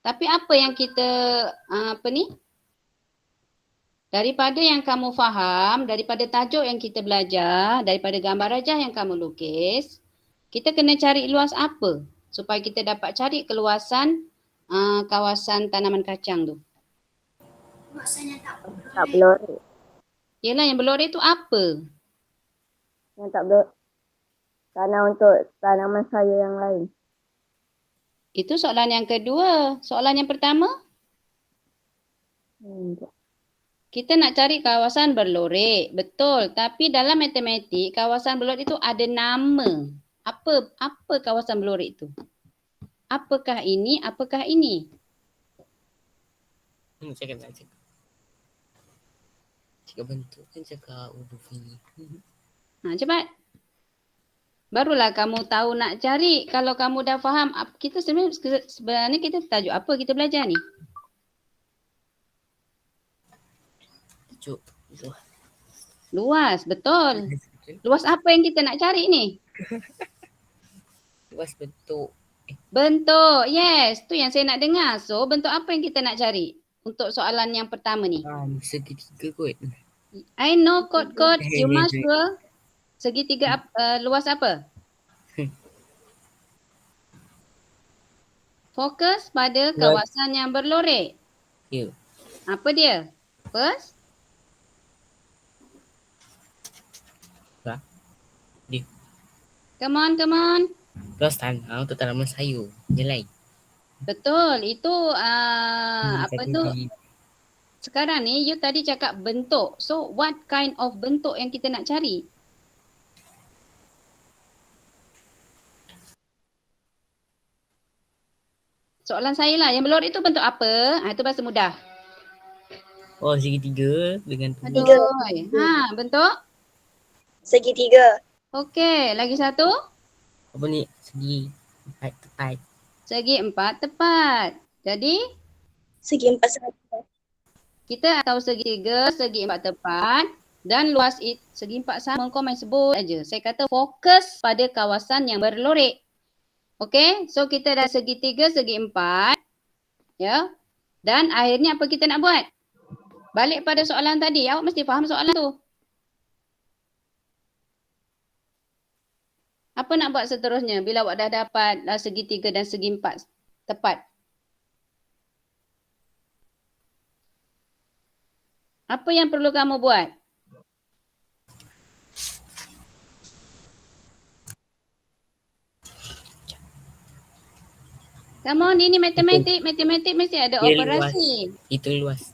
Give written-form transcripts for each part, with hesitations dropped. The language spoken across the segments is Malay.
Tapi apa yang kita daripada yang kamu faham, daripada tajuk yang kita belajar, daripada gambar rajah yang kamu lukis, kita kena cari luas apa supaya kita dapat cari keluasan kawasan tanaman kacang tu. Tak berlori. Yelah, yang berlori tu apa? Yang tak berlori. Tanah untuk tanaman saya yang lain. Itu soalan yang kedua. Soalan yang pertama? Kita nak cari kawasan berlori. Betul. Tapi dalam matematik, kawasan berlori itu ada nama. Apa kawasan berlori itu? Apakah ini? Apakah ini? Cakap tak cakap. Cakap bentuk kan cakap huruf ini. Cepat. Barulah kamu tahu nak cari. Kalau kamu dah faham, kita sebenarnya kita tajuk apa kita belajar ni? Tajuk luas, betul. Luas apa yang kita nak cari ni? Luas bentuk. Bentuk, yes. Tu yang saya nak dengar. So, bentuk apa yang kita nak cari untuk soalan yang pertama ni? Segitiga kot. I know kod-kod. You must sure. Segitiga luas apa? Fokus pada kawasan yang berlorek. Ya. Apa dia? First? Dia. Come on. Luas tanah untuk tanaman sayur. Yang lain. Betul. Itu apa tu? Sekarang ni you tadi cakap bentuk. So what kind of bentuk yang kita nak cari? Soalan saya lah, yang berlorek itu bentuk apa? Itu bahasa mudah. Oh, segitiga dengan tiga. Bentuk? Segitiga. Okey, lagi satu? Apa ni? Segi empat tepat. Segi empat tepat. Jadi? Segi empat tepat. Kita tahu segitiga, segi empat tepat dan luas segi empat sama, kau main sebut aja. Saya kata fokus pada kawasan yang berlorek. Okey, so kita dah segitiga, segi empat. Ya. Dan akhirnya apa kita nak buat? Balik pada soalan tadi. Awak mesti faham soalan tu. Apa nak buat seterusnya bila awak dah dapat segitiga dan segi empat tepat? Apa yang perlu kamu buat? Come on, ini matematik. Matematik mesti ada operasi. Luas. Itu luas.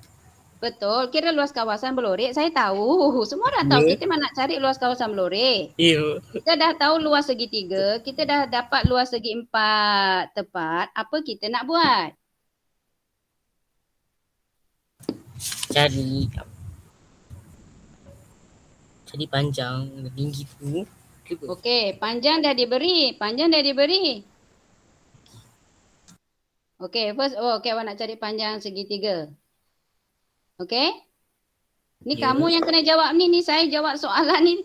Betul. Kira luas kawasan berlorek. Saya tahu. Semua dah tahu. Kita mana nak cari luas kawasan berlorek. Kita dah tahu luas segitiga. Kita dah dapat luas segi empat tepat. Apa kita nak buat? Cari panjang dan tinggi tu. Okey, panjang dah diberi. Okey, first awak nak cari panjang segitiga. Okey? Ni kamu yang kena jawab ni saya jawab soalan ni.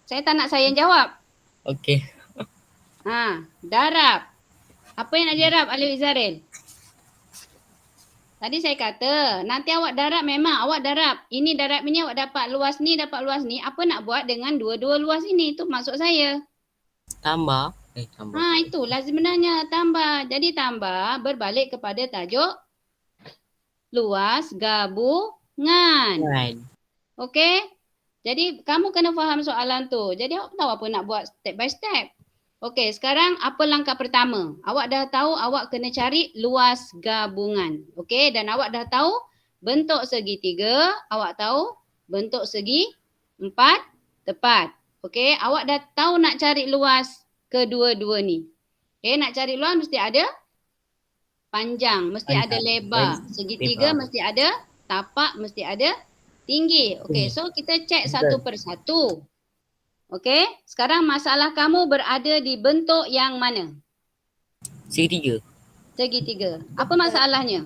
Saya tak nak saya yang jawab. Okey. Darab. Apa yang nak darab Alif Izharil? Tadi saya kata, nanti awak darab memang awak darab. Ini darab ini awak dapat luas ni. Apa nak buat dengan dua-dua luas ini? Itu maksud saya. Tambah. Itulah sebenarnya tambah. Jadi tambah berbalik kepada tajuk luas gabungan. Okey? Jadi kamu kena faham soalan tu. Jadi awak tahu apa nak buat step by step. Okey, sekarang apa langkah pertama? Awak dah tahu awak kena cari luas gabungan. Okey, dan awak dah tahu bentuk segitiga, awak tahu bentuk segi empat tepat. Okey, awak dah tahu nak cari luas kedua-dua ni. Okey, nak cari luas mesti ada panjang, mesti ada lebar. Segitiga mesti ada tapak, mesti ada tinggi. Okey, so kita cek satu persatu. Okey, sekarang masalah kamu berada di bentuk yang mana? Segitiga. Apa masalahnya?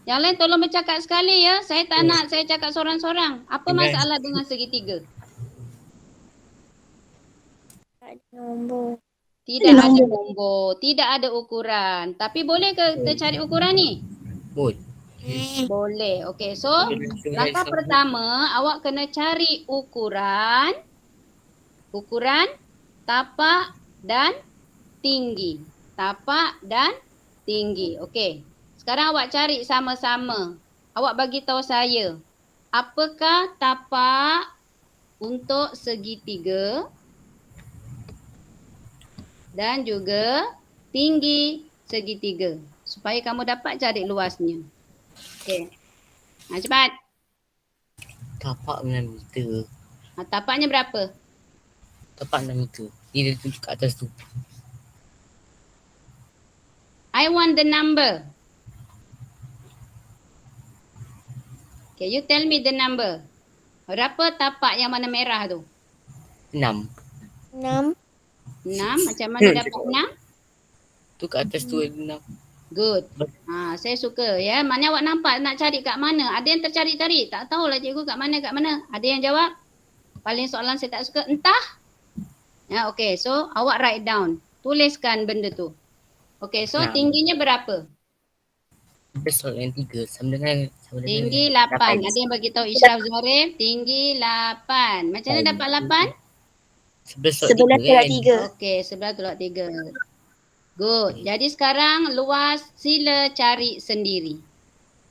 Yang lain tolong bercakap sekali ya. Saya tak nak saya cakap sorang-sorang. Apa masalah dengan segitiga? Tak ada nombor. Tidak ada nombor, tidak ada ukuran. Tapi boleh ke kita cari ukuran ni? Boleh. Boleh. Okey, so langkah pertama awak kena cari ukuran tapak dan tinggi. Tapak dan tinggi. Okey. Sekarang awak cari sama-sama. Awak bagi tahu saya, apakah tapak untuk segitiga dan juga tinggi segitiga supaya kamu dapat cari luasnya. Okey. Cepat. Tapak 6 meter. Tapaknya berapa? Tapak 6 meter. Dia tunjuk kat atas tu. I want the number. Okay, you tell me the number. Berapa tapak yang warna merah tu? 6. 6. 6. Macam mana dapat 6? Tu kat atas tu ada 6. Good. Saya suka ya. Mana awak nampak nak cari kat mana? Ada yang tercari-cari. Tak tahulah cikgu kat mana. Ada yang jawab? Paling soalan saya tak suka. Entah. Ya, okay. So, awak write down. Tuliskan benda tu. Okay, so tingginya berapa? Soalan 3 sama dengan tinggi 8. Ada yang bagi tahu Ishraf Zorif? Tinggi 8. Macam mana dapat 8? 11/3. Okey, 11/3. Good. Jadi sekarang luas sila cari sendiri.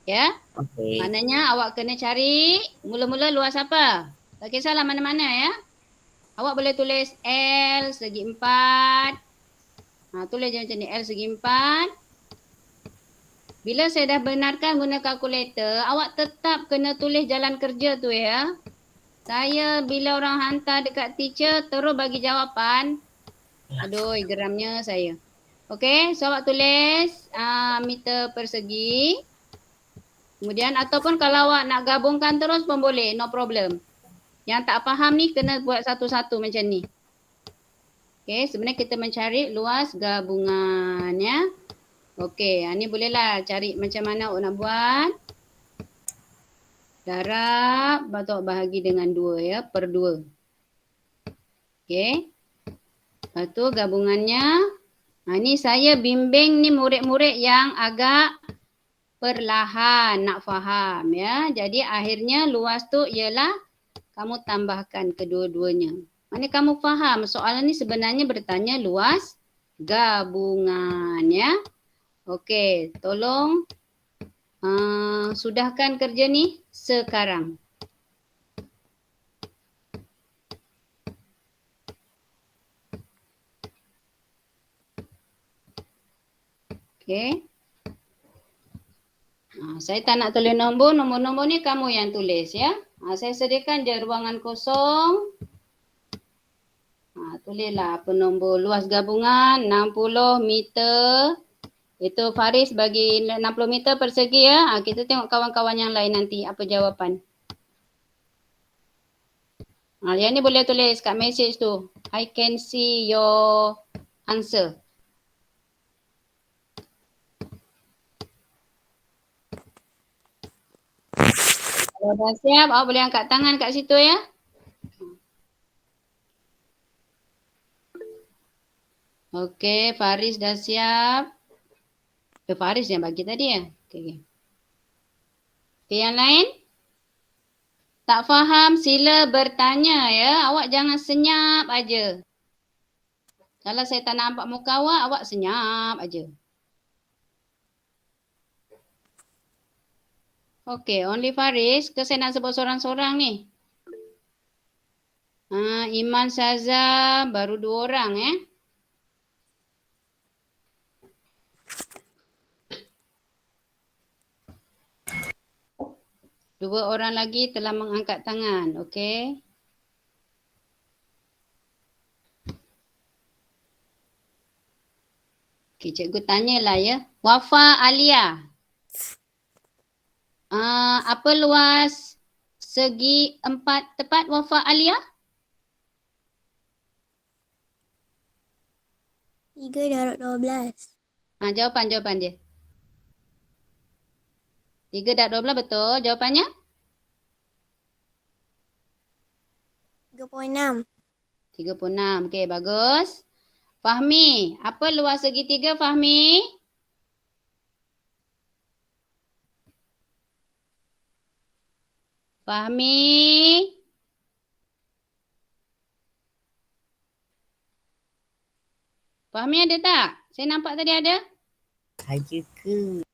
Ya? Okay. Maknanya awak kena cari mula-mula luas apa? Tak kisahlah mana-mana ya. Awak boleh tulis L segi 4. Tulis je macam ni, L segi 4. Bila saya dah benarkan guna kalkulator, awak tetap kena tulis jalan kerja tu ya. Saya bila orang hantar dekat teacher terus bagi jawapan. Aduh, geramnya saya. Okey, so awak tulis meter persegi. Kemudian ataupun kalau awak nak gabungkan terus pun boleh, no problem. Yang tak faham ni kena buat satu-satu macam ni. Okey, sebenarnya kita mencari luas gabungan ya. Okey, ni bolehlah cari macam mana awak nak buat. Darab atau bahagi dengan 2 ya, per 2. Okey. Lepas tu gabungannya. Ni saya bimbing ni murid-murid yang agak perlahan nak faham ya. Jadi akhirnya luas tu ialah kamu tambahkan kedua-duanya. Mana kamu faham soalan ni sebenarnya bertanya luas gabungan ya. Okey, tolong sudahkan kerja ni sekarang. Okey. Saya tak nak tulis nombor. Nombor-nombor ni kamu yang tulis ya. Saya sediakan je ruangan kosong. Tulislah apa nombor. Luas gabungan 60 meter. Itu Faris bagi 60 meter persegi ya. Kita tengok kawan-kawan yang lain nanti apa jawapan. Yang ni boleh tulis kat message tu. I can see your answer. Kalau dah siap, awak boleh angkat tangan kat situ ya. Okey, Faris dah siap. Faris yang bagi tadi ya. Okey. Okey, yang lain? Tak faham, sila bertanya ya. Awak jangan senyap aja. Kalau saya tak nampak muka awak senyap aja. Okey, only Faris ke saya nak sebut sorang-sorang ni? Iman Saza baru 2 orang . 2 orang lagi telah mengangkat tangan. Okey. Okey, cikgu tanyalah ya. Wafa Alia. Apa luas segi 4 tepat Wafa Alia? 3/12. Jawapan dia. 3/12 betul jawapannya? 36. 36. Okey, bagus. Fahmi, apa luas segitiga Fahmi? Fahmi? Fahmi ada tak? Saya nampak tadi ada. Saya ke?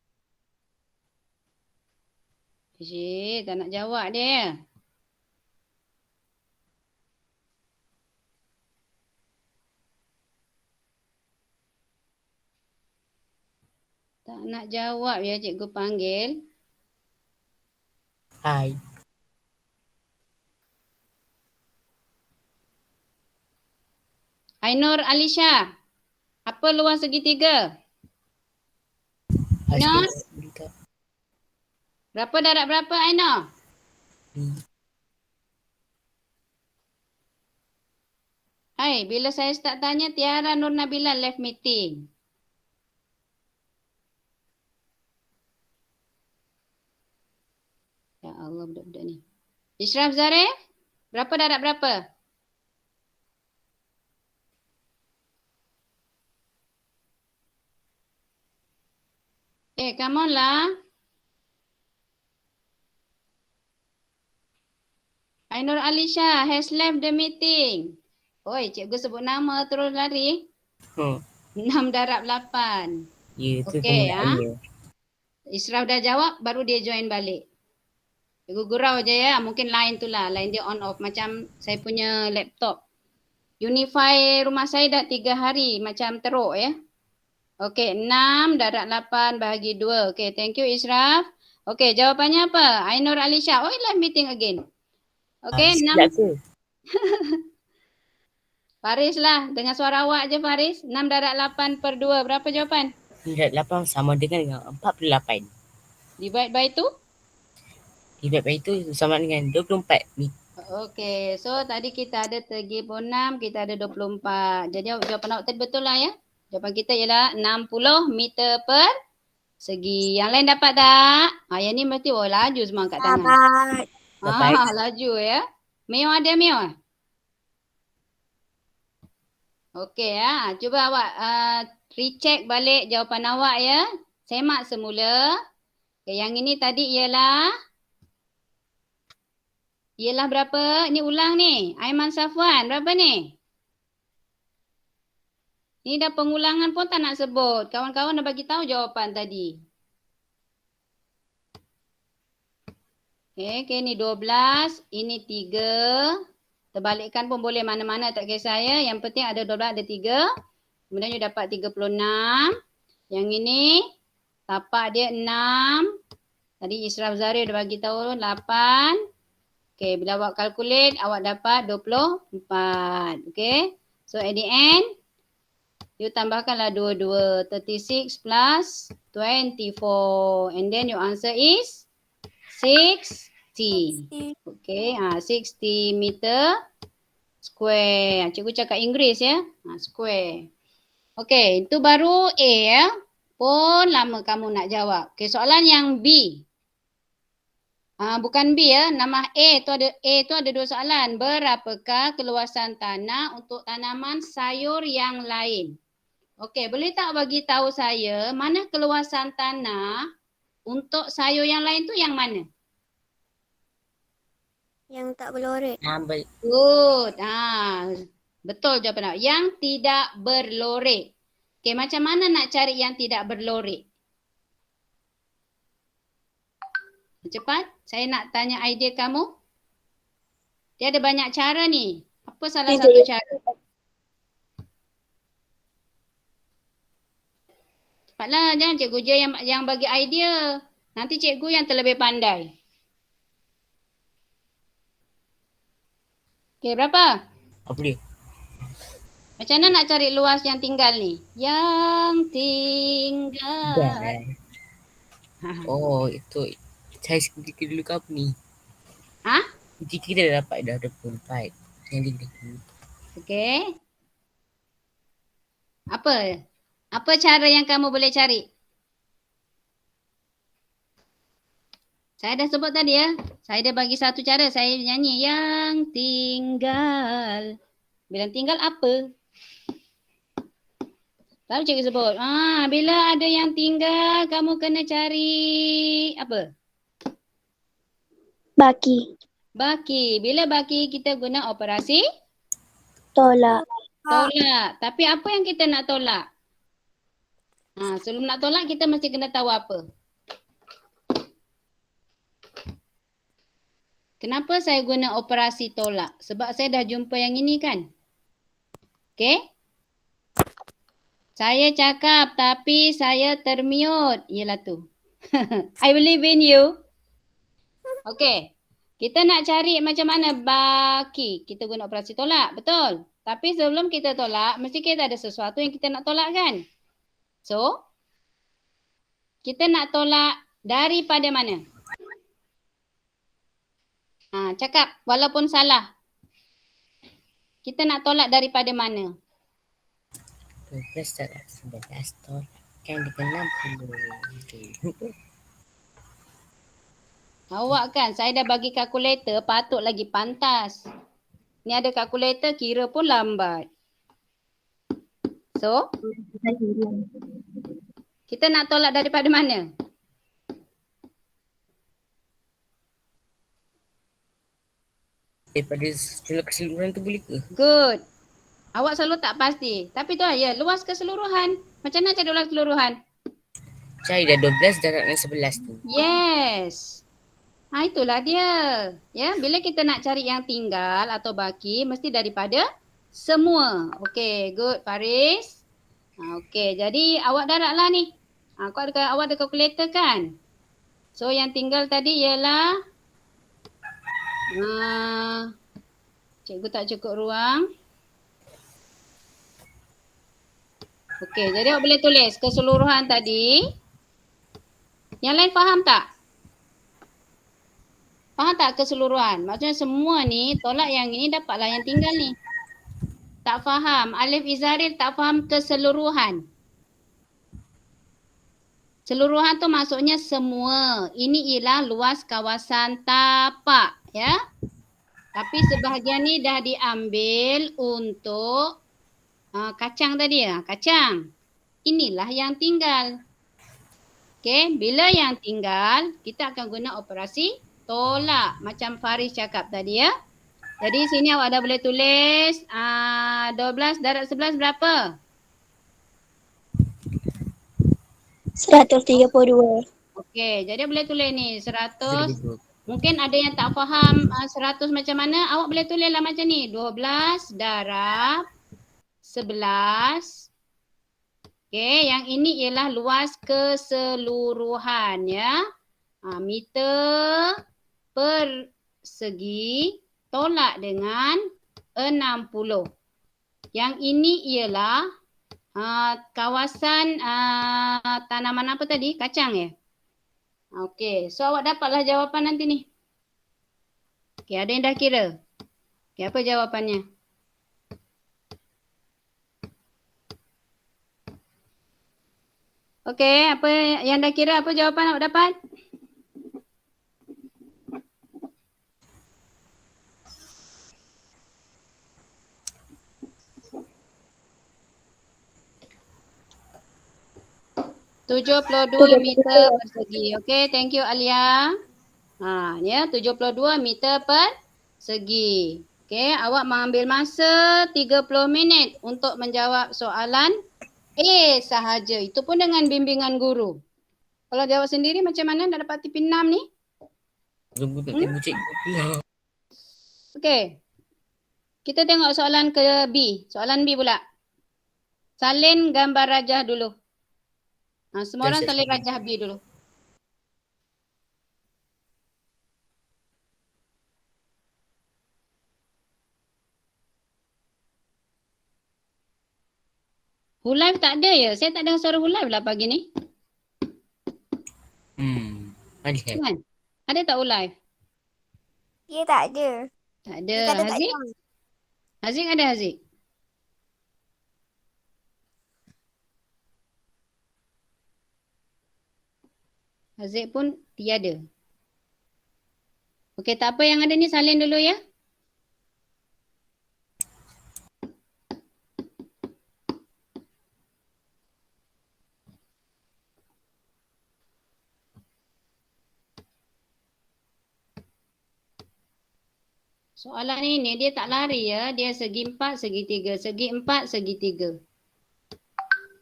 Tak nak jawab dia. Tak nak jawab ya cikgu panggil. Hai. Ainur Alisha, apa luas segitiga? Ainur? Berapa darab berapa Ainur? Hai, bila saya start tanya Tiara Nur Nabila left meeting. Ya Allah budak-budak ni. Ishraf Zareh, berapa darab berapa? Come on lah. Ainur Alisha has left the meeting. Oi, cikgu sebut nama terus lari. 6 darab 8. Ya, tu Okey, penggunaannya. Ishraf dah jawab, baru dia join balik. Cikgu gurau je ya, mungkin line tu lah. Line dia on off macam saya punya laptop. Unify rumah saya dah 3 hari macam teruk ya. Okey, 6 darab 8 bahagi 2. Okey, thank you Ishraf. Okey, jawapannya apa? Ainur Alisha. Oh, live meeting again. Okey, 6. Faris lah, dengan suara awak je Faris. 6 darab 8 per 2. Berapa jawapan? 8 sama dengan 48. Divide by 2? Divide by 2 sama dengan 24. Okey, so tadi kita ada 36, kita ada 24. Jadi jawapan awak tadi betul lah ya. Jawapan kita ialah 60 meter per segi. Yang lain dapat tak? Yang ni mesti laju semua angkat tangan. Dapat. Laju ya. Mio ada Mio? Okey ya. Cuba awak recheck balik jawapan awak ya. Semak semula. Okay, yang ini tadi ialah berapa? Ni ulang ni. Aiman Safwan, berapa ni? Ni dah pengulangan pun tak nak sebut. Kawan-kawan dah bagi tahu jawapan tadi. Okay, ni 12. Ini 3. Terbalikkan pun boleh mana-mana tak kisah saya. Yang penting ada 12, ada 3. Kemudian you dapat 36. Yang ini tapak dia 6. Tadi Ishraf Zahir dah bagi tahu 8. Okay, bila awak calculate awak dapat 24. Okay. So at the end you tambahkanlah 22. 36 plus 24. And then your answer is 60. Okay, 60 meter square. Cikgu cakap Inggeris ya. Square. Okay, itu baru A ya. Pun lama kamu nak jawab. Okay, soalan yang B. Bukan B ya. Nama A tu ada 2 soalan. Berapakah keluasan tanah untuk tanaman sayur yang lain? Okey, boleh tak bagi tahu saya mana keluasan tanah untuk sayur yang lain tu yang mana? Yang tak berlorek. Good. Betul jawapan awak. Yang tidak berlorek. Okey, macam mana nak cari yang tidak berlorek? Cepat, saya nak tanya idea kamu. Dia ada banyak cara ni. Apa salah satu cara? Cepatlah, jangan cikgu je yang bagi idea. Nanti cikgu yang terlebih pandai. Okey, berapa? Apa dia? Macam mana nak cari luas yang tinggal ni? Yang tinggal. Oh, itu. Saya sedikit dulu ke apa ni? Jika kita dah dapat dah 24. Yang dia. Okey. Apa cara yang kamu boleh cari? Saya dah sebut tadi ya. Saya dah bagi satu cara. Saya nyanyi yang tinggal. Bilang tinggal apa? Tahu cikgu sebut. Bila ada yang tinggal, kamu kena cari apa? Baki. Baki. Bila baki kita guna operasi? Tolak. Tolak. Tapi apa yang kita nak tolak? Sebelum nak tolak kita mesti kena tahu apa. Kenapa saya guna operasi tolak? Sebab saya dah jumpa yang ini kan? Okey? Saya cakap tapi saya termute. Yelah tu. I believe in you. Okey. Kita nak cari macam mana baki. Kita guna operasi tolak. Betul? Tapi sebelum kita tolak, mesti kita ada sesuatu yang kita nak tolak kan? So, kita nak tolak daripada mana? Cakap walaupun salah. Kita nak tolak daripada mana? 12 darab 11 tolak kan dengan 60. Awak kan, saya dah bagi kalkulator, patut lagi pantas. Ni ada kalkulator, kira pun lambat. So, kita nak tolak daripada mana? Daripada jumlah keseluruhan tu boleh ke? Good. Awak selalu tak pasti. Tapi tu ya, luas keseluruhan. Macam mana cari luas keseluruhan? Cari dah 12 darab dengan 11 tu. Yes. Itulah dia. Ya, bila kita nak cari yang tinggal atau baki, mesti daripada semua. Okey, good Faris. Okey, jadi awak darablah ni. Awak ada kalkulator kan? So yang tinggal tadi ialah cikgu tak cukup ruang. Okey, jadi awak boleh tulis keseluruhan tadi. Yang lain faham tak? Faham tak keseluruhan? Maksudnya semua ni tolak yang ini dapatlah yang tinggal ni. Tak faham. Alif Izharil tak faham keseluruhan. Seluruhan tu maksudnya semua. Ini ialah luas kawasan tapak. Ya. Tapi sebahagian ni dah diambil untuk kacang tadi ya. Kacang. Inilah yang tinggal. Okey. Bila yang tinggal, kita akan guna operasi tolak. Macam Faris cakap tadi ya. Jadi sini awak dah boleh tulis 12 darab 11 berapa? 132. Okey, jadi boleh tulis ni 100. Mungkin ada yang tak faham 100 macam mana. Awak boleh tulislah macam ni. 12 darab 11. Okey, yang ini ialah luas keseluruhan ya. Meter persegi tolak dengan 60. Yang ini ialah kawasan tanaman apa tadi? Kacang ya? Okey, so awak dapatlah jawapan nanti ni. Okey, ada yang dah kira? Okey, apa jawapannya? Okey, apa yang dah kira, apa jawapan awak dapat? ...72 meter persegi. Okey, thank you Alia. Ya, 72 meter persegi. Okey, awak mengambil masa 30 minit untuk menjawab soalan A sahaja. Itu pun dengan bimbingan guru. Kalau jawab sendiri macam mana dah dapat tipe 6 ni? Okey. Kita tengok soalan ke B. Soalan B pula. Salin gambar rajah dulu. Semua orang salin rajah B dulu. Whole life tak ada ya? Saya tak dengar suara whole life lah pagi ni. Ada. Kan? Ada tak whole life? Ya tak ada. Tak ada. Haziq? Haziq ada Haziq? Haziq pun tiada. Okey, tak apa yang ada ni salin dulu ya. Soalan ini dia tak lari ya. Dia segi 4, segitiga. Segi 4, segitiga.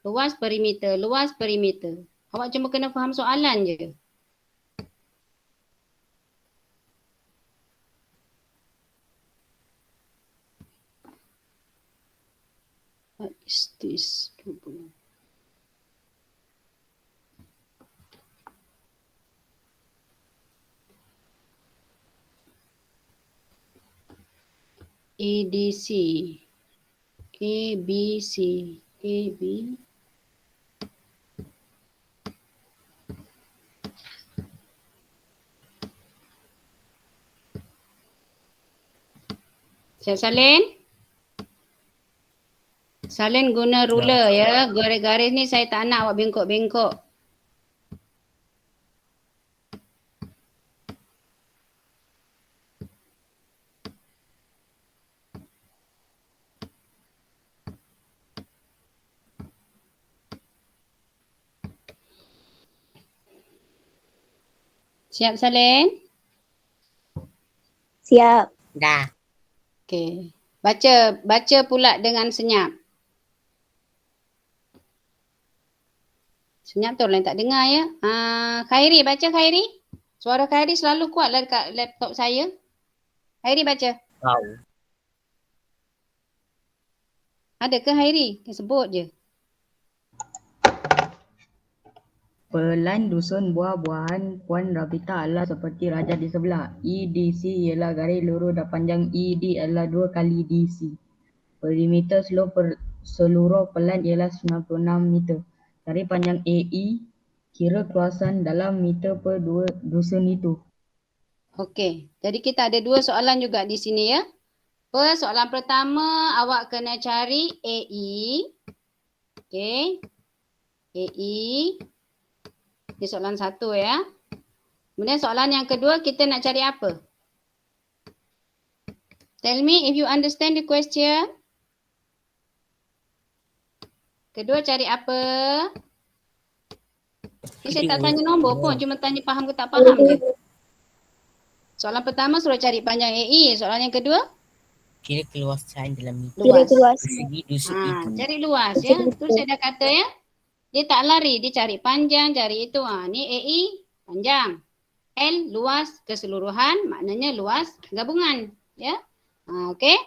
Luas perimeter, luas perimeter. Awak cuma kena faham soalan je. What is this? ADC, ABC, AB. Siap salin? Salin guna ruler ya. Garis-garis ni saya tak nak awak bengkok-bengkok. Siap salin? Siap. Dah. Okey. Baca pula dengan senyap. Senyap tu orang tak dengar ya. Khairi baca Khairi. Suara Khairi selalu kuat lah dekat laptop saya. Khairi baca. Tahu. Ada ke Khairi? Sebut je. Pelan dusun buah-buahan Puan Rabita adalah seperti raja di sebelah. EDC ialah garis lurus dan panjang ED adalah 2 kali DC. Perimeter seluruh pelan ialah 96 meter. Dari panjang AE, kira keluasan dalam meter per dusun itu. Okey. Jadi kita ada 2 soalan juga di sini ya. Soalan pertama awak kena cari AE. Okey. AE. Ini soalan 1 ya. Kemudian soalan yang kedua kita nak cari apa? Tell me if you understand the question. Kedua cari apa? Ini saya tak tanya nombor pun. Cuma tanya faham ke tak faham je. Soalan pertama suruh cari panjang AE. Soalan yang kedua? Kira keluasan dalam meter. Kira keluasan. Segi dusun itu. Cari luas ya. Tu saya dah kata ya. Dia tak lari, dia cari panjang, cari itu. Ni AE panjang. L luas keseluruhan, maknanya luas gabungan, ya. Okey.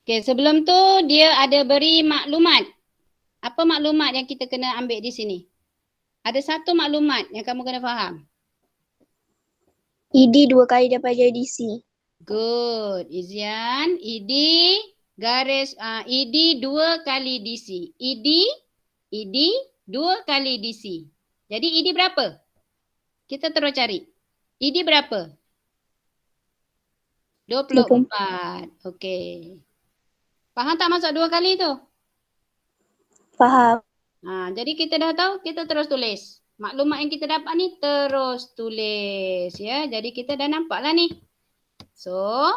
Okey, sebelum tu dia ada beri maklumat. Apa maklumat yang kita kena ambil di sini? Ada satu maklumat yang kamu kena faham. ED 2 kali daripada DC. Good, Izian. ED garis ED 2 kali DC. ED 2 kali DC. Jadi ED berapa? Kita terus cari. ED berapa? 24. Okey. Faham tak masuk 2 kali tu? Faham. Jadi kita dah tahu, kita terus tulis. Maklumat yang kita dapat ni terus tulis ya. Jadi kita dah nampak lah ni. So,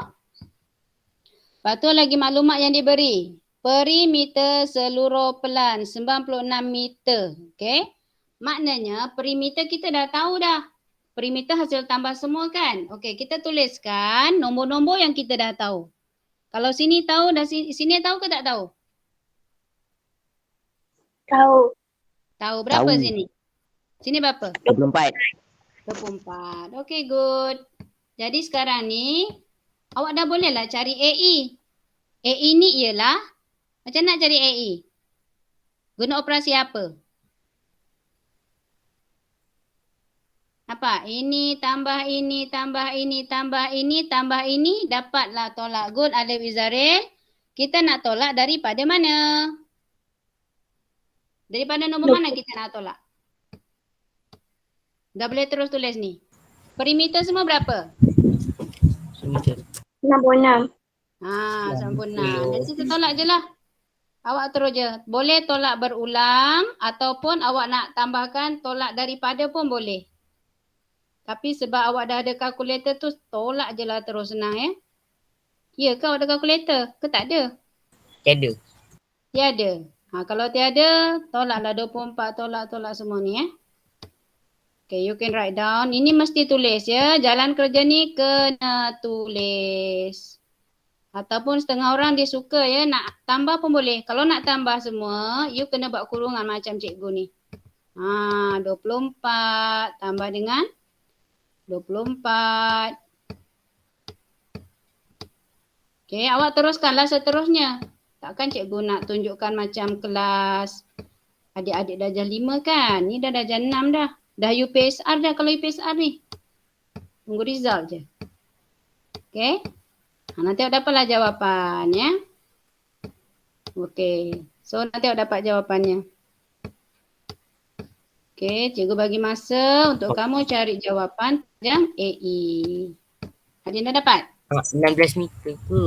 lepas tu lagi maklumat yang diberi. Perimeter seluruh pelan 96 meter. Okey. Maknanya perimeter kita dah tahu dah. Perimeter hasil tambah semua kan. Okey, kita tuliskan nombor-nombor yang kita dah tahu. Kalau sini tahu, dah sini tahu ke tak tahu? Tahu. Tahu berapa Tahu. sini? Sini berapa? 24. 24. Okey, good. Jadi sekarang ni awak dah boleh lah cari AE. AE ni ialah macam nak cari AE. Guna operasi apa? Apa? Ini tambah ini, tambah ini, tambah ini, tambah ini. Dapatlah tolak. Good, Alif Izaril. Kita nak tolak daripada mana? Daripada nombor mana kita nak tolak? Dah boleh terus tulis ni. Perimeter semua berapa? Meter. 66. Sempurna. Jadi kita tolak je lah. Awak terus je. Boleh tolak berulang ataupun awak nak tambahkan tolak daripada pun boleh. Tapi sebab awak dah ada kalkulator tu, tolak je lah terus, senang ya. Ya ke awak ada kalkulator? Ke tak ada? Tiada. Tiada. Kalau tiada, tolaklah 24, tolak semua ni ya. Okay, you can write down. Ini mesti tulis ya. Jalan kerja ni kena tulis. Ataupun setengah orang dia suka ya, nak tambah pun boleh. Kalau nak tambah semua, you kena buat kurungan macam cikgu ni. 24 tambah dengan 24. Okey, awak teruskanlah seterusnya. Takkan cikgu nak tunjukkan macam kelas adik-adik darjah 5 kan? Ni dah darjah 6 dah. Dah UPSR dah kalau UPSR ni. Tunggu result je. Okey. Nanti awak dapatlah jawapan ya. Okey. So nanti awak dapat jawapannya. Okey, cikgu bagi masa untuk kamu cari jawapan panjang AE. Adin dah dapat? 19 meter ke?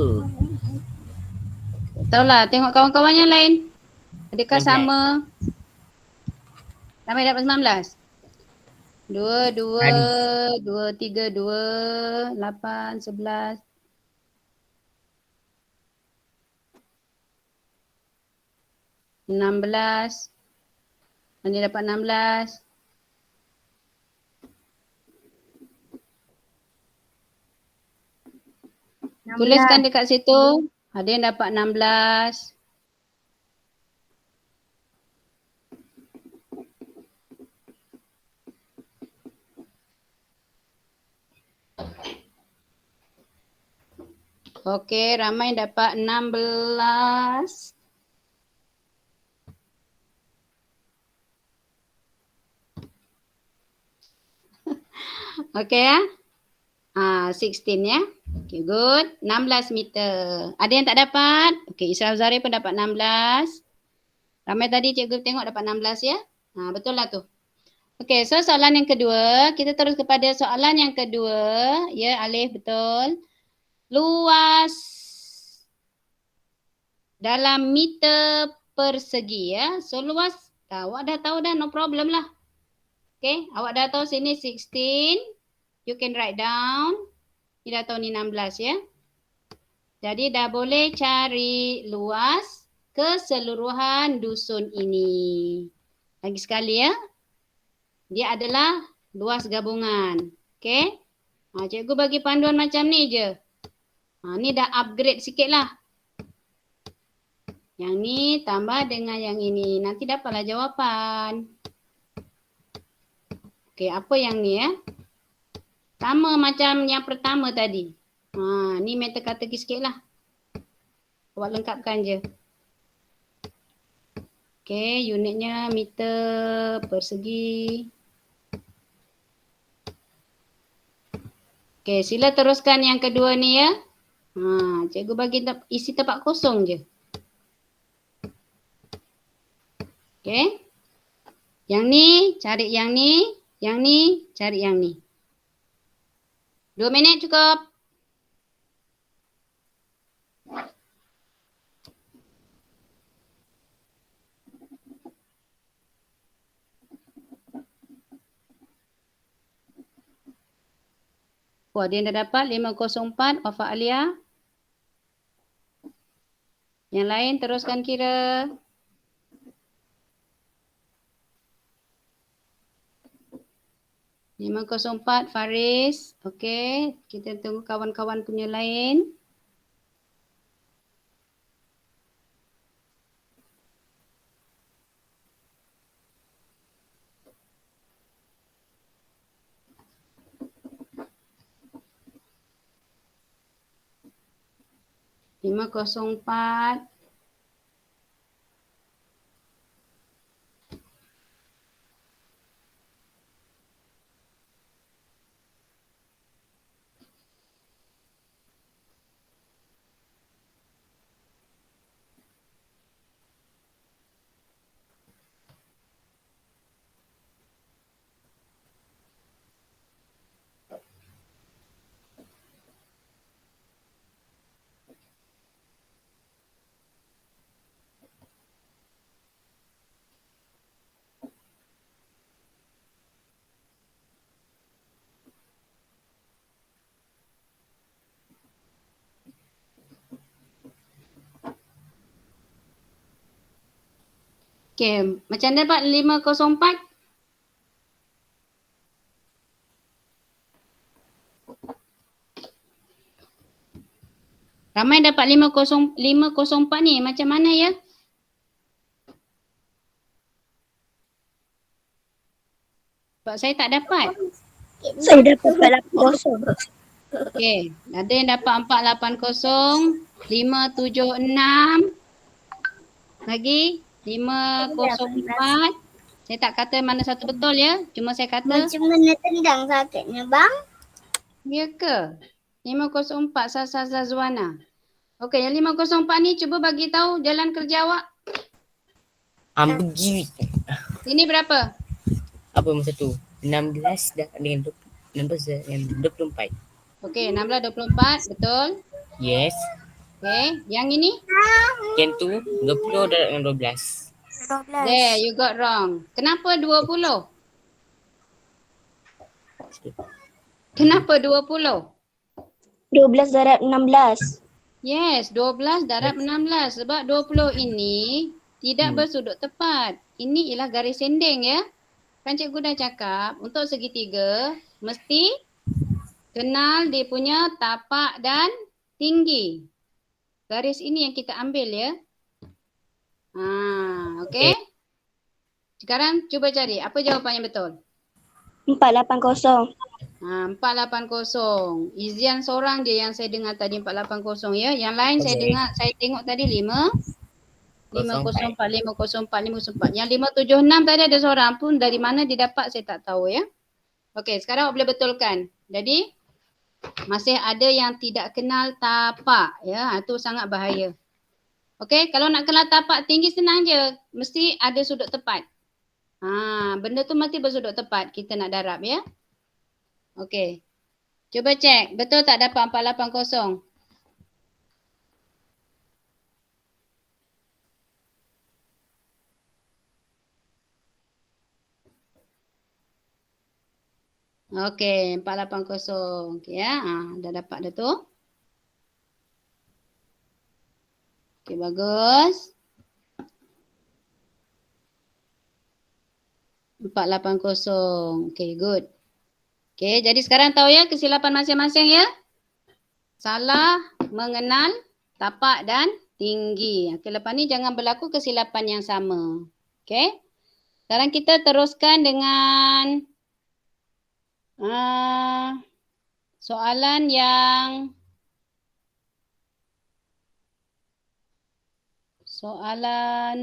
Tak tahulah, tengok kawan-kawan yang lain. Adakah 19. sama? Ramai dapat 19? 2, 3, 2, 8, 11. $16. Ani dapat 16. Tuliskan dekat situ. Ada yang dapat 16. Okey, ramai dapat 16. Okey ya. 16 ya. Okay, good. 16 meter. Ada yang tak dapat? Okay, Israel Zari pun dapat 16. Ramai tadi cikgu tengok dapat 16 ya. Betul lah tu. Okay, so soalan yang kedua. Kita terus kepada soalan yang kedua. Ya, Alif betul. Luas dalam meter persegi ya. So luas, awak dah tahu dah, no problem lah. Okay, awak dah tahu sini 16. You can write down. Ni dah tahu ni 16 ya. Jadi dah boleh cari luas keseluruhan dusun ini. Lagi sekali ya. Dia adalah luas gabungan. Okay. Cikgu bagi panduan macam ni je. Ni dah upgrade sikit lah. Yang ni tambah dengan yang ini. Nanti dapatlah jawapan. Okay, apa yang ni ya? Sama macam yang pertama tadi. Ni meta teka-teki sikit lah. Awak lengkapkan je. Okay, unitnya meter persegi. Okay, sila teruskan yang kedua ni ya. Cikgu bagi isi tempat kosong je. Okay. Yang ni, cari yang ni. Yang ni, cari yang ni. 2 minit cukup. Dia dah dapat 504 Wafa Alia. Yang lain teruskan kira. .504 Faris. Okey, kita tunggu kawan-kawan punya lain. .504. Okey, macam mana dapat 504? Ramai dapat 504 ni. Macam mana ya? Sebab saya tak dapat. Saya dapat 480. Okey, ada yang dapat 480, 576. Lagi 504. Saya tak kata mana satu betul ya. Cuma saya kata. Macam mana tendang sakitnya bang? Ya ke? 504 Sasa Zazwana. Okey, yang 504 ni cuba bagi tahu jalan kerja awak. Pergi. Ini berapa? Apa masa tu? 16 dah dengan 24. Okey, 16, 24. Betul? Yes. Okey, yang ini? Yang tu 20 darab dengan 12. There, you got wrong. Kenapa 20? Kenapa 20? 12 darab 16. Yes, 12 darab 16. Sebab 20 ini tidak bersudut tepat. Ini ialah garis sending ya. Kan cikgu dah cakap untuk segitiga mesti kenal dia punya tapak dan tinggi. Garis ini yang kita ambil ya. Okey. Sekarang cuba cari apa jawapan yang betul. 480. 480. Izian seorang je yang saya dengar tadi 480 ya. Yang lain saya tengok tadi 504. Yang 576 tadi ada seorang pun dari mana dia dapat saya tak tahu ya. Okey, sekarang awak boleh betulkan. Jadi masih ada yang tidak kenal tapak ya. Itu sangat bahaya. Okey, kalau nak kenal tapak tinggi senang je. Mesti ada sudut tepat. Benda tu mesti bersudut tepat kita nak darab ya. Okey. Cuba cek, betul tak dapat 480? Okey, 480. Okey ya. Dah dapat dah tu. Okey, bagus. 480. Okey, good. Okey, jadi sekarang tahu ya kesilapan masing-masing ya. Salah mengenal tapak dan tinggi. Okey, lepas ni jangan berlaku kesilapan yang sama. Okey. Sekarang kita teruskan dengan soalan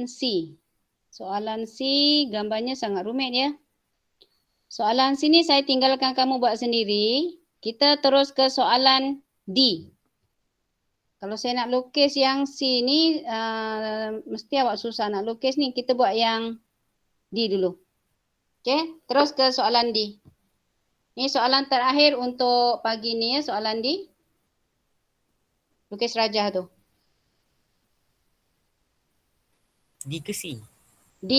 C. Soalan C gambarnya sangat rumit ya. Soalan sini saya tinggalkan kamu buat sendiri. Kita terus ke soalan D. Kalau saya nak lukis yang C ni, mesti awak susah nak lukis ni. Kita buat yang D dulu. Okey, terus ke soalan D. Ini soalan terakhir untuk pagi ni ya, soalan D. Lukis rajah tu. D ke C? D.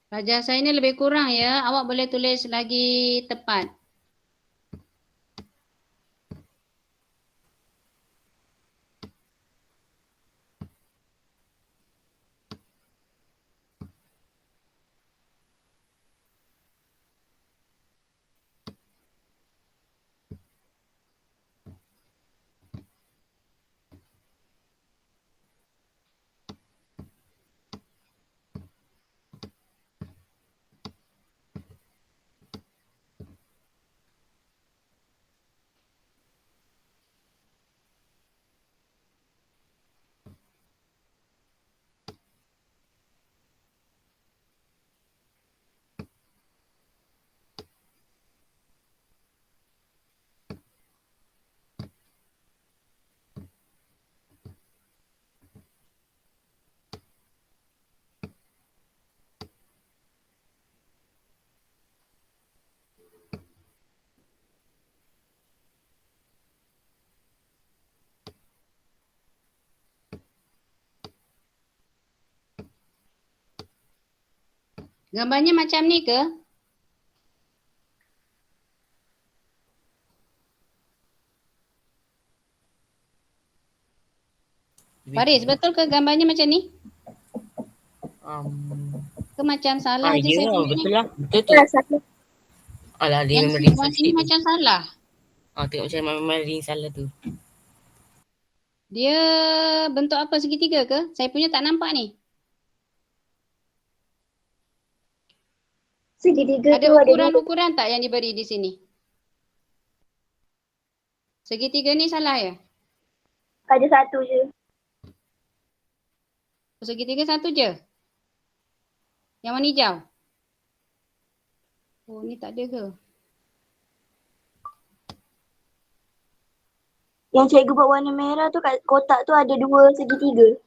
Rajah saya ni lebih kurang ya. Awak boleh tulis lagi tepat. Gambarnya macam ni ke? Faris, betul ke gambarnya macam ni? Ke macam salah je saya punya betul ni? lah. Betul tu. Alah, dia memang ring Yang sini sikit tu. macam salah. Tengok macam memang ring salah tu. Dia bentuk apa, segitiga ke? Saya punya tak nampak ni. Segitiga Ada tu ada dua. ukuran-ukuran tak yang diberi di sini? Segitiga ni salah ya? Ada satu je. Segitiga satu je? Yang warna hijau? Oh, ni tak ada ke? Yang cikgu buat warna merah tu kat kotak tu ada dua segitiga.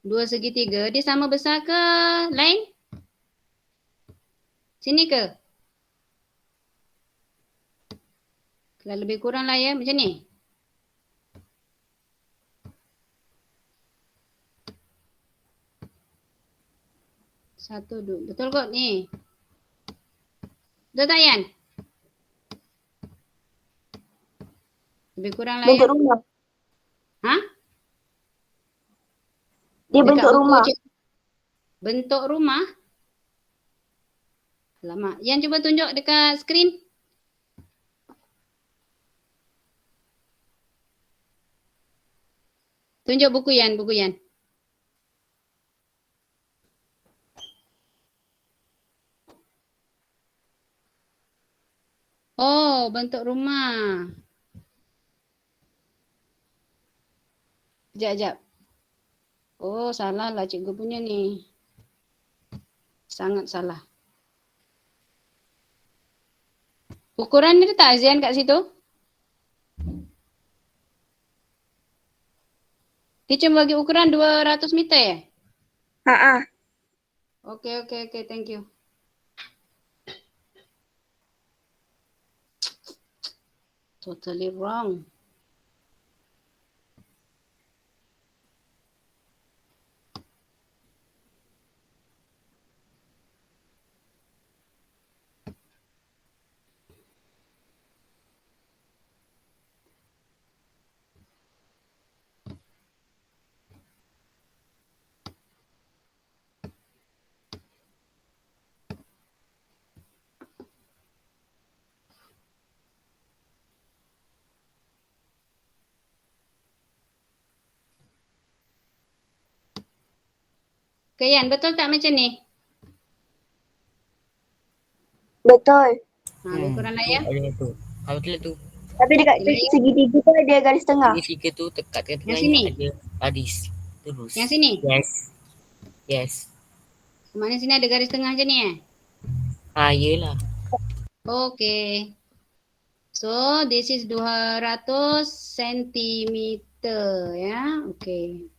Dua segitiga. Dia sama besar ke lain? Sini ke? Kalau lebih kurang lah ya, macam ni. Satu, dua. Betul kot ni. Betul tak Yan? Lebih kurang lah ya. Bentuk rumah. Ha? Dia Dekat bentuk buku rumah. Bentuk rumah? Alamak. Yan cuba tunjuk dekat skrin. Tunjuk buku Yan, buku Yan. Oh, bentuk rumah. Sekejap. Oh, salah lah cikgu punya ni. Sangat salah. Ukuran ni tak Azian kat situ? Dia cuma bagi ukuran 200 meter ya? Ha. Okay, thank you. Totally wrong. Okay, Yan, betul tak macam ni? Betul. Lebih kurang lah ya. Ada tu. Betul tu. Tapi dekat segitiga tu ada garis tengah. Segitiga tu tekat tengah sini? ada baris. Terus. Yang sini? Yes. Mana sini ada garis tengah macam ni Yelah. Okay. So, this is 200 cm ya. Okay.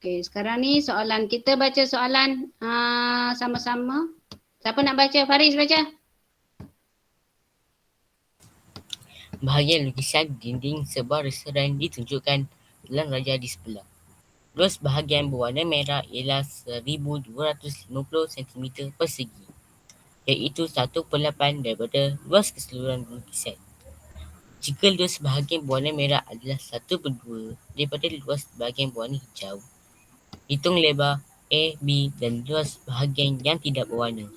Okay, sekarang ni soalan. Kita baca soalan sama-sama. Siapa nak baca? Faris baca. Bahagian lukisan dinding sebuah restoran ditunjukkan dalam raja di sebelah. Luas bahagian berwarna merah ialah 1250 cm persegi, iaitu 1/8 daripada luas keseluruhan lukisan. Jika luas bahagian berwarna merah adalah 1/2 daripada luas bahagian berwarna hijau, hitung lebar A, B dan luas bahagian yang tidak berwarna.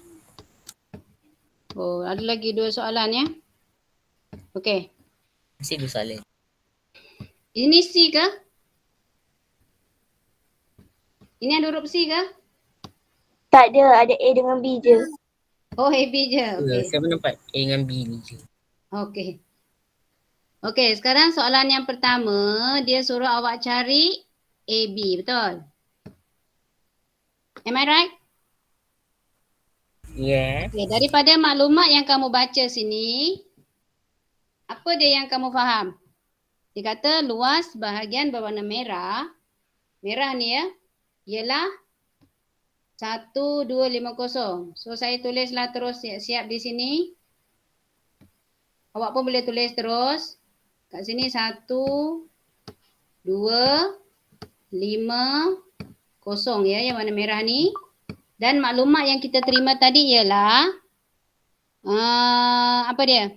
Oh, ada lagi 2 soalan ya. Okey. Masih 2 soalan. Ini C ke? Ini ada huruf C ke? Tak ada A dengan B je. Oh, A, B je. Okey. Saya mendapat A dengan B ni je. Okey. Okey, sekarang soalan yang pertama, dia suruh awak cari A, B, betul? Am I right? Yes. Okay, daripada maklumat yang kamu baca sini, apa dia yang kamu faham? Dia kata luas bahagian berwarna merah, merah ni ya, ialah 1250. So saya tulislah terus siap-siap di sini. Awak pun boleh tulis terus. Kat sini 1, 2, 5, 0 ya, yang warna merah ni. Dan maklumat yang kita terima tadi ialah apa dia?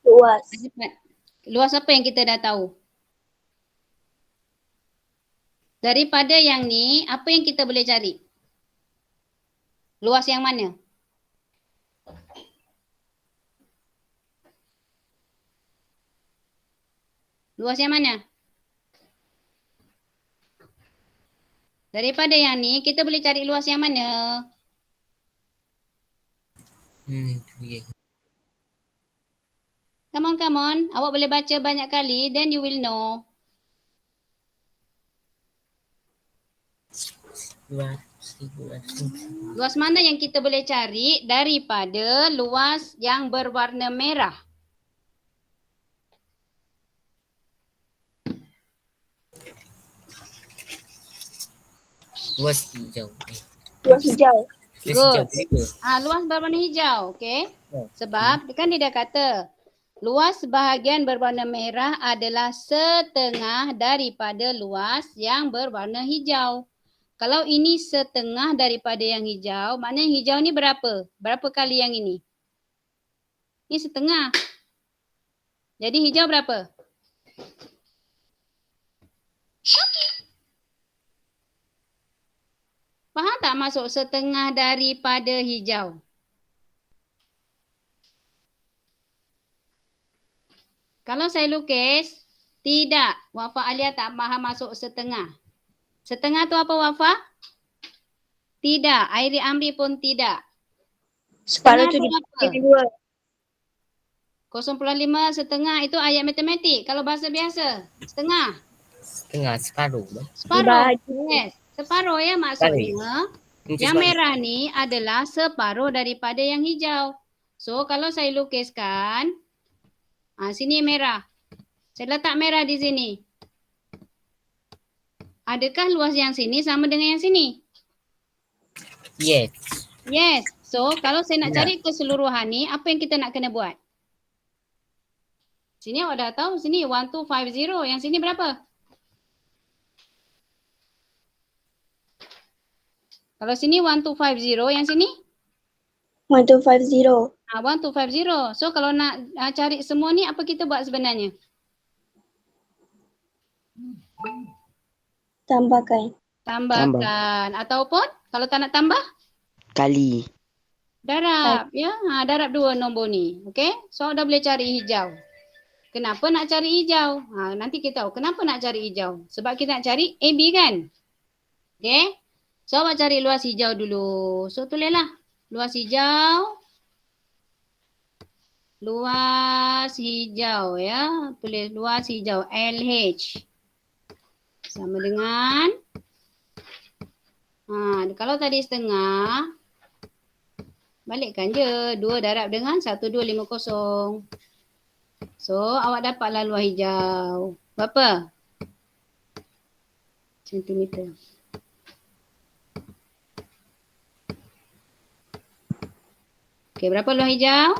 Luas. Luas apa yang kita dah tahu? Daripada yang ni, apa yang kita boleh cari? Luas yang mana? Luas yang mana? Daripada yang ni, kita boleh cari luas yang mana? Yeah. Come on, come on. Awak boleh baca banyak kali, then you will know. Luas mana yang kita boleh cari daripada luas yang berwarna merah? Luas hijau. Luas hijau. Good. Hijau. Luas berwarna hijau, okay? Oh. Sebab kan dia dah kata luas bahagian berwarna merah adalah setengah daripada luas yang berwarna hijau. Kalau ini setengah daripada yang hijau, maknanya hijau ni berapa? Berapa kali yang ini? Ini setengah. Jadi hijau berapa? Faham tak masuk setengah daripada hijau? Kalau saya lukis, tidak. Wafa Alia tak faham masuk setengah. Setengah tu apa Wafa? Tidak. Airi Amri pun tidak. Separuh tu apa? dibagi dua. 0.5 setengah itu ayat matematik. Kalau bahasa biasa, setengah. Setengah, separuh. Separuh. Dibagi. Yes. Separuh ya maksudnya. Yang merah ni adalah separuh daripada yang hijau. So kalau saya lukiskan, sini merah. Saya letak merah di sini. Adakah luas yang sini sama dengan yang sini? Yes. Yes. So kalau saya nak cari keseluruhan ni, apa yang kita nak kena buat? Sini awak dah tahu, sini 1250. Yang sini berapa? Kalau sini 1250, yang sini? 1250. 1250. So kalau nak cari semua ni, apa kita buat sebenarnya? Tambahkan. Tambahkan. Ataupun kalau tak nak tambah? Kali. Darab. Ya, darab dua nombor ni. Okay. So dah boleh cari hijau. Kenapa nak cari hijau? Nanti kita tahu kenapa nak cari hijau. Sebab kita nak cari AB kan? Okay. So awak cari luas hijau dulu. So tulislah. Luas hijau. Luas hijau ya. Tulis luas hijau. LH. Sama dengan. Kalau tadi setengah. Balikkan je. 2 darab dengan 1250. So awak dapatlah luas hijau. Berapa? Sentimeter. Okey, berapa luas hijau?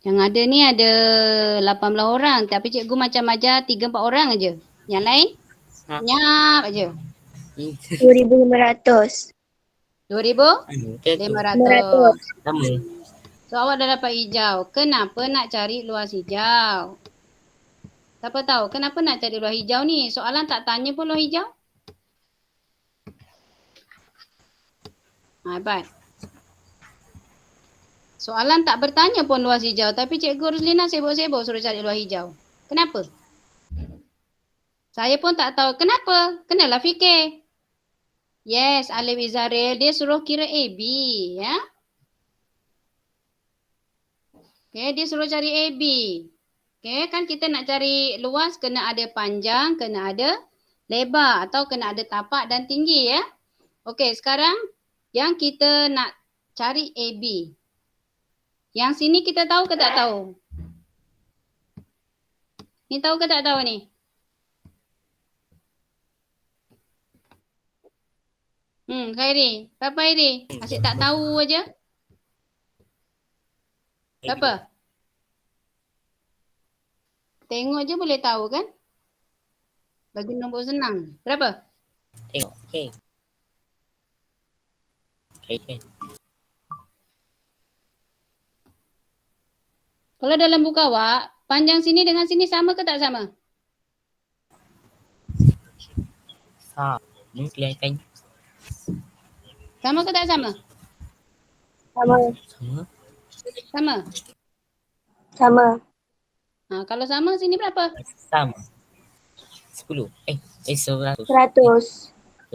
Yang ada ni ada 18 orang. Tapi cikgu macam ajar 3-4 orang aja. Yang lain? Nyap aja. 2,500. 2,500. Sama. So awak dah dapat hijau. Kenapa nak cari luas hijau? Siapa tahu kenapa nak cari luas hijau ni? Soalan tak tanya pun luas hijau. Hebat. Soalan tak bertanya pun luas hijau. Tapi Cikgu Roslina sibuk-sibuk suruh cari luas hijau. Kenapa? Saya pun tak tahu kenapa. Kenalah fikir. Yes, Alif Izharil. Dia suruh kira AB. Ya. Okay, dia suruh cari AB. Okay, kan kita nak cari luas kena ada panjang, kena ada lebar atau kena ada tapak dan tinggi ya. Okay, sekarang yang kita nak cari AB. Yang sini kita tahu ke tak tahu? Ni tahu ke tak tahu ni? Khairi. Berapa Khairi? Asyik tak tahu aja. Berapa? Tengok je boleh tahu kan? Bagi nombor senang. Berapa? Tengok. Okay. Okay. Kalau dalam buku awak, panjang sini dengan sini sama ke tak sama? Ini kelihatan Sama ke tak sama? Sama. sama. Sama. Sama. Kalau sama sini berapa? Sama. 10. 100. 100.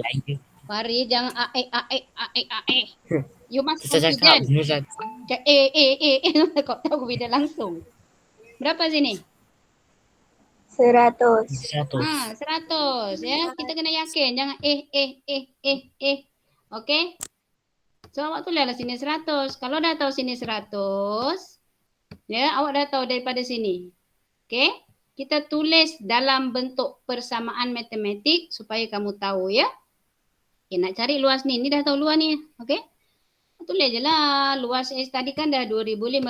Lain je. Mari jangan ae. You must Kita cakap confident. benar. Kau tahu beda langsung. Berapa sini? 100. 100. 100 ya. Kita kena yakin. Jangan Okey? So awak tulislah sini 100. Kalau dah tahu sini 100, ya, awak dah tahu daripada sini. Okey? Kita tulis dalam bentuk persamaan matematik supaya kamu tahu ya. Okay, nak cari luas ni. Ni dah tahu luas ni. Okey? Tulis je lah. Luas S tadi kan dah 2,500.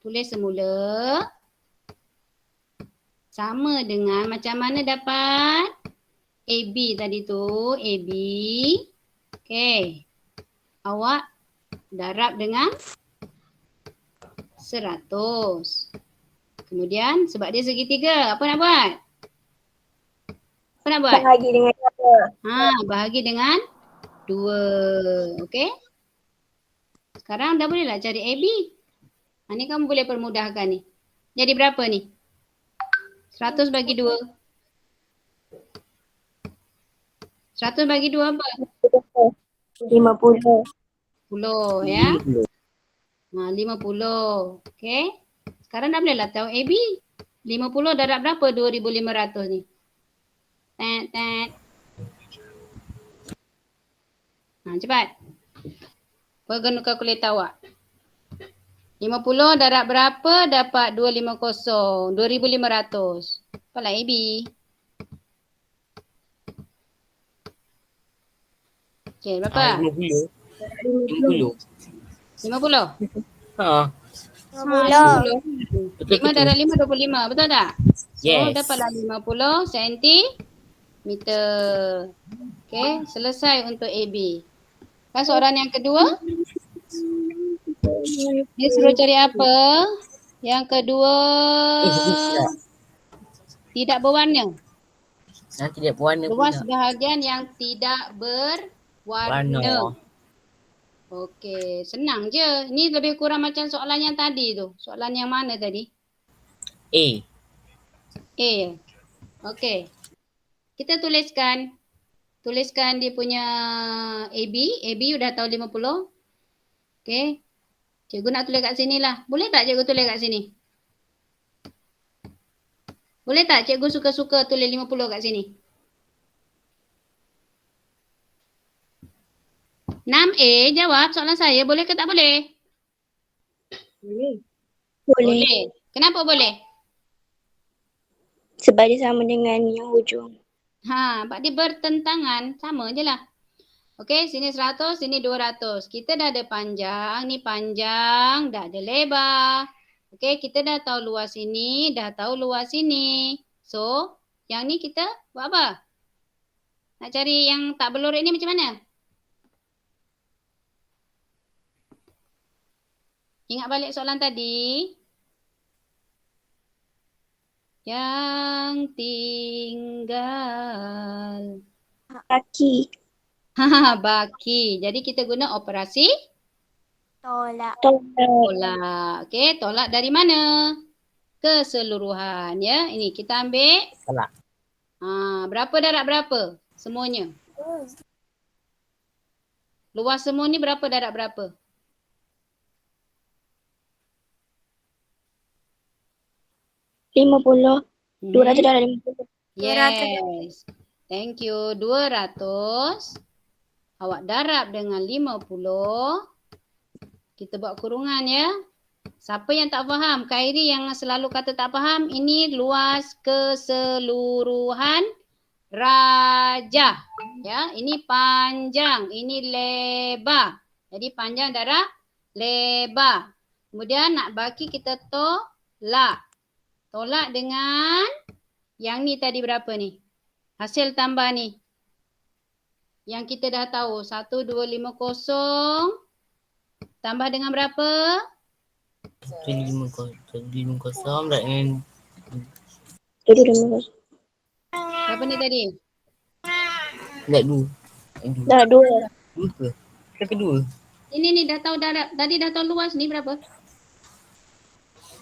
Tulis semula. Sama dengan macam mana dapat AB tadi tu. AB. Okey. Awak darab dengan 100. Kemudian sebab dia segitiga, apa nak buat? Apa nak buat? Bahagi dengan apa? Bahagi dengan 2. Okey? Sekarang dah boleh lah cari AB. Ni kamu boleh permudahkan ni. Jadi berapa ni? 100 bagi 2. 100 bagi 2 apa? 50. 10 ya. 50. Okey. Sekarang dah boleh lah tahu AB. 50 darab berapa 2,500 ni? Tet. Cepat. Guna kalkulator awak. 50 darab berapa dapat 250. 2,500. Apalah AB? Okey, berapa? 50. 50. Ha. 50. Betul 5 darab 5, 25. Betul tak? So, Yes. dapatlah 50 sentimeter. Okey, selesai untuk AB. Kan soalan yang kedua? Dia suruh cari apa? Yang kedua, tidak berwarna. Nanti dia berwarna Luas pula. bahagian yang tidak berwarna. Warna. Okey, senang je. Ini lebih kurang macam soalan yang tadi tu. Soalan yang mana tadi? A. A. Okey. Kita tuliskan. Tuliskan dia punya AB. AB udah tahu 50. Okey. Cikgu nak tulis kat sini lah. Boleh tak cikgu tulis kat sini? Boleh tak cikgu suka-suka tulis 50 kat sini? 6A jawab soalan saya. Boleh ke tak boleh? Boleh. Kenapa boleh? Sebab dia sama dengan yang hujung. Sebab dia bertentangan. Sama je lah. Okey, sini 100, sini 200. Kita dah ada panjang. Ni panjang, dah ada lebar. Okey, kita dah tahu luas sini, dah tahu luas sini. So, yang ni kita buat apa? Nak cari yang tak berlorek ni macam mana? Ingat balik soalan tadi. Yang tinggal. Kaki. Baki. Jadi kita guna operasi Tolak. tolak. Okey, tolak dari mana? Keseluruhan ya. Ini kita ambil. Tolak. Berapa darab berapa? Semuanya. Luas semua ni berapa darab berapa? RM50. 200 darab 50. Yes. Thank you. 200. Awak darab dengan 50. Kita buat kurungan ya. Siapa yang tak faham? Khairi yang selalu kata tak faham. Ini luas keseluruhan Raja. Ya, ini panjang, ini lebar. Jadi panjang darab lebar. Kemudian nak bagi kita tolak. Tolak dengan yang ni tadi berapa ni? Hasil tambah ni. Yang kita dah tahu 1250 tambah dengan berapa? 750 berat dengan Berapa ni tadi? berat 2. Dah 2. 2 ke? Ke kedua? Ini dah tahu tadi dah tahu luas ni berapa?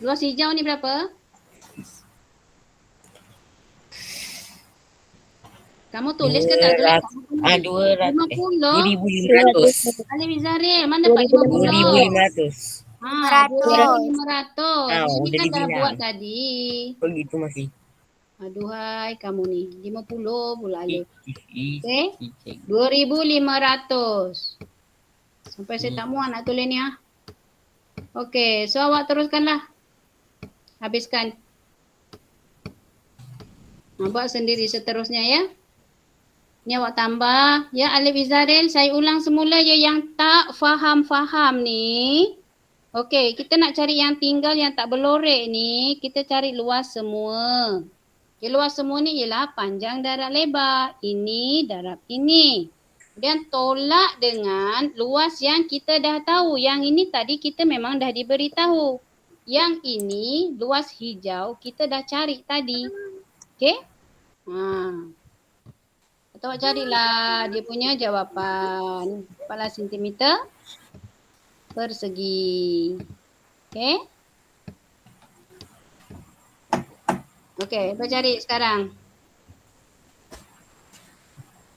Luas hijau ni berapa? Kamu tulis ke tak tulis? 200. 50. 2,500. Alif Zaril, mana dapat 50? 2,500. 2,500. Ini Udah kan dah dibilang. buat tadi. Oh gitu masih. Aduhai kamu ni. 50 pula Alif. Okey. 2,500. Sampai saya tak muat nak tulis ni ah. Okey, so awak teruskanlah. Habiskan. Buat sendiri seterusnya ya. Ni awak tambah. Ya Alif Izaril, saya ulang semula ya yang tak faham-faham ni. Okey, kita nak cari yang tinggal yang tak berlorek ni. Kita cari luas semua. Okay, luas semua ni ialah panjang darab lebar. Ini darab ini. Kemudian tolak dengan luas yang kita dah tahu. Yang ini tadi kita memang dah diberitahu. Yang ini luas hijau kita dah cari tadi. Okey? Atau awak carilah dia punya jawapan. 14 cm persegi. Okey? Okey, apa cari sekarang?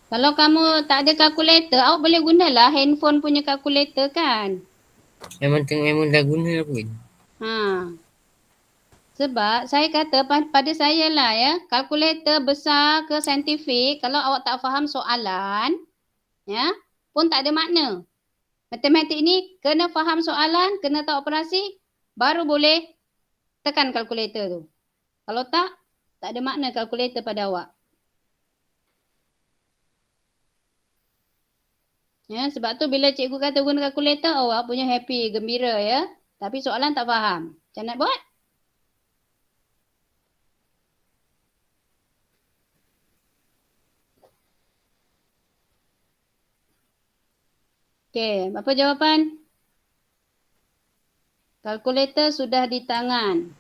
Kalau kamu tak ada kalkulator, awak boleh gunalah handphone punya kalkulator kan? Memang dah guna pun. Sebab saya kata pada saya lah ya, kalkulator besar ke saintifik, kalau awak tak faham soalan, ya, pun tak ada makna. Matematik ni kena faham soalan, kena tahu operasi, baru boleh tekan kalkulator tu. Kalau tak ada makna kalkulator pada awak. Ya, sebab tu bila cikgu kata guna kalkulator, awak punya happy, gembira ya. Tapi soalan tak faham. Macam nak buat? Okey, apa jawapan? Kalkulator sudah di tangan.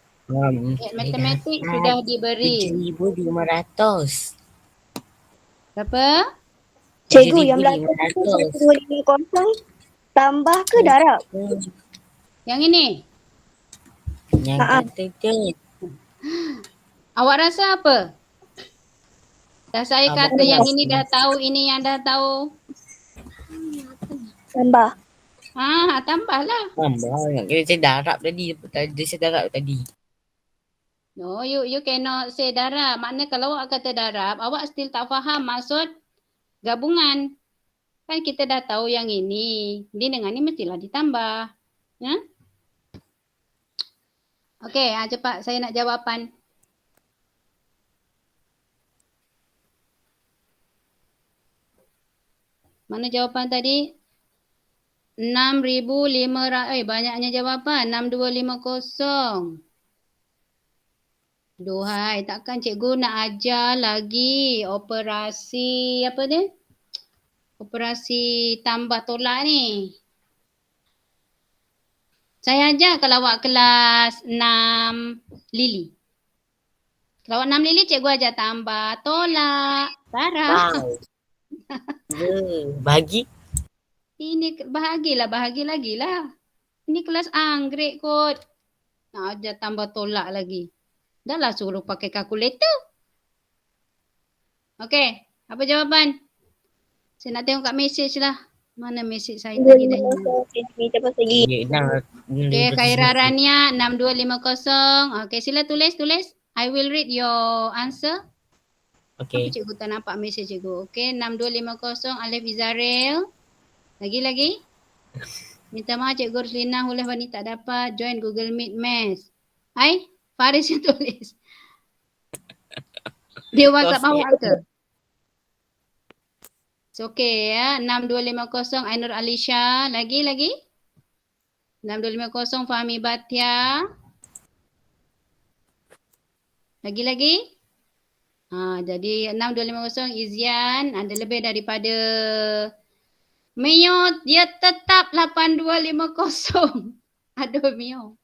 Matematik sudah diberi. 7,500. Berapa? Cikgu yang belakang tu 250 tambah ke darab? Yang ini? Yang kata tu. Awak rasa apa? Dah saya kata yang ini dah tahu, ini yang dah tahu. Tambah. Tambahlah. Tambah. Saya darab tadi. Saya darab tadi. No, you cannot say darab. Maknanya kalau awak kata darab, awak still tak faham maksud gabungan. Kan kita dah tahu yang ini. Ini dengan ini mestilah ditambah. Ya? Okey, cepat saya nak jawapan. Mana jawapan tadi? 6,500. Banyaknya jawapan. 6250. Duhai, takkan cikgu nak ajar lagi operasi apa dia? Operasi tambah tolak ni. Saya ajar kalau awak kelas 6 Lili. Kalau awak 6 Lili, cikgu ajar tambah tolak. Sarah. Wow. Bagi? Ini bahagi lagi lah. Ini kelas anggrek kot. Nak ajar tambah tolak lagi. Dah lah suruh pakai kalkulator. Okey, apa jawapan? Saya nak tengok kat mesej lah. Mana mesej saya tadi dah hilang. Okey, Khaira Rania 6250. Okey, sila tulis. I will read your answer. Okey. Cikgu tak nampak mesej cikgu. Okey, 6250 Alif Izaril. Lagi. Minta maaf Cikgu Ruslina oleh wanita tak dapat join Google Meet Math. Faris yang tulis. Dia WhatsApp awak ke? Okey ya. 6250 Ainur Alisha. Lagi? 6250 Fahmi Batia. Lagi? Jadi 6250 Izian. Ada lebih daripada Mio, dia tetap 8250. Aduh Mio.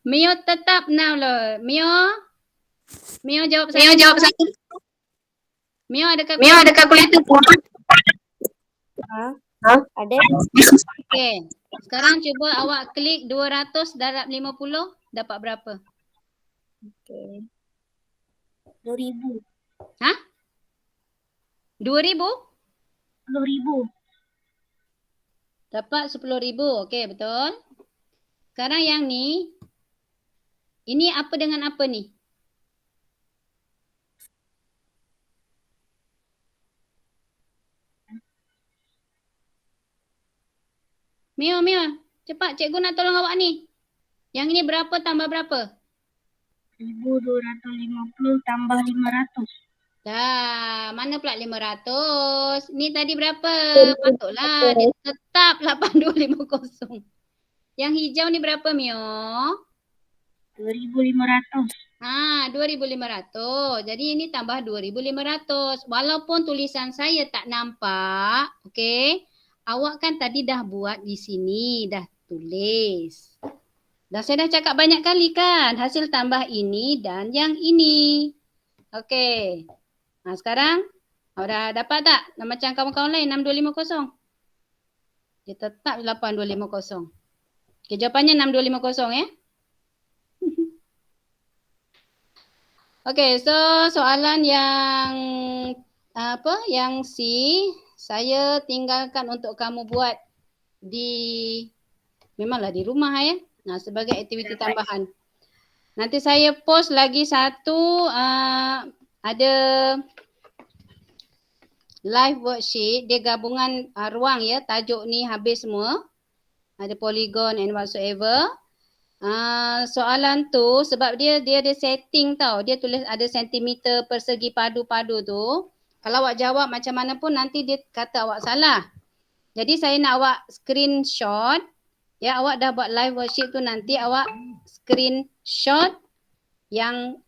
Mio tetap now loh. Mio jawab saya. Mio ada kalkulator? Ada? Okey. Sekarang cuba awak klik 200 darab 50 dapat berapa? Okey. 2,000. 2000? 10,000. Dapat 10,000. Okey, betul. Sekarang yang ni, ini apa dengan apa ni? Mio, cepat cikgu nak tolong awak ni. Yang ini berapa tambah berapa? 1,250 tambah 500. Dah, mana pula 500? Ni tadi berapa? Patutlah dia tetap 8250. Yang hijau ni berapa Mio? 2,500. 2,500. Jadi ini tambah 2,500. Walaupun tulisan saya tak nampak, okey. Awak kan tadi dah buat di sini, dah tulis. Saya dah cakap banyak kali kan, hasil tambah ini dan yang ini. Okey. Sekarang awak dah dapat tak? Macam kawan-kawan lain 6250. Dia tetap 8250. Okey, jawapannya 6250 ya. Okey, so soalan yang yang C saya tinggalkan untuk kamu buat memanglah di rumah ya. Sebagai aktiviti tambahan. Nanti saya post lagi satu ada live worksheet, dia gabungan ruang ya, tajuk ni habis semua. Ada polygon and whatsoever. Soalan tu sebab dia ada setting tau. Dia tulis ada sentimeter persegi padu-padu tu. Kalau awak jawab macam mana pun nanti dia kata awak salah. Jadi saya nak awak screenshot. Ya, awak dah buat live worksheet tu nanti awak screenshot yang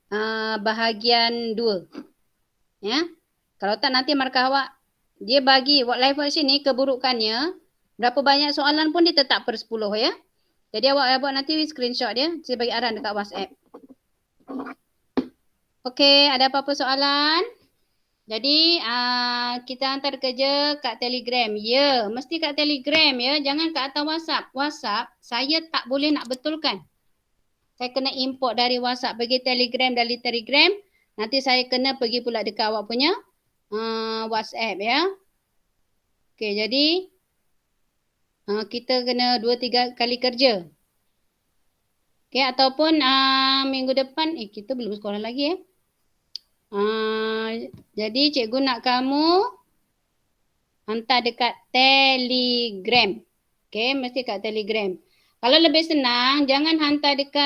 bahagian 2. Ya. Kalau tak nanti markah awak, dia bagi live worksheet ni keburukannya, berapa banyak soalan pun dia tetap per 10 ya. Jadi awak buat nanti screenshot dia, saya bagi arahan dekat WhatsApp. Okey, ada apa-apa soalan? Jadi kita hantar kerja kat Telegram. Ya, mesti kat Telegram ya. Jangan kat atas WhatsApp. WhatsApp saya tak boleh nak betulkan. Saya kena import dari WhatsApp pergi Telegram, dari Telegram. Nanti saya kena pergi pula dekat awak punya WhatsApp ya. Okey, jadi kita kena 2-3 kali kerja. Okey, ataupun minggu depan kita belum sekolah lagi ya. Jadi cikgu nak kamu hantar dekat Telegram. Okey, mesti kat Telegram. Kalau lebih senang, jangan hantar dekat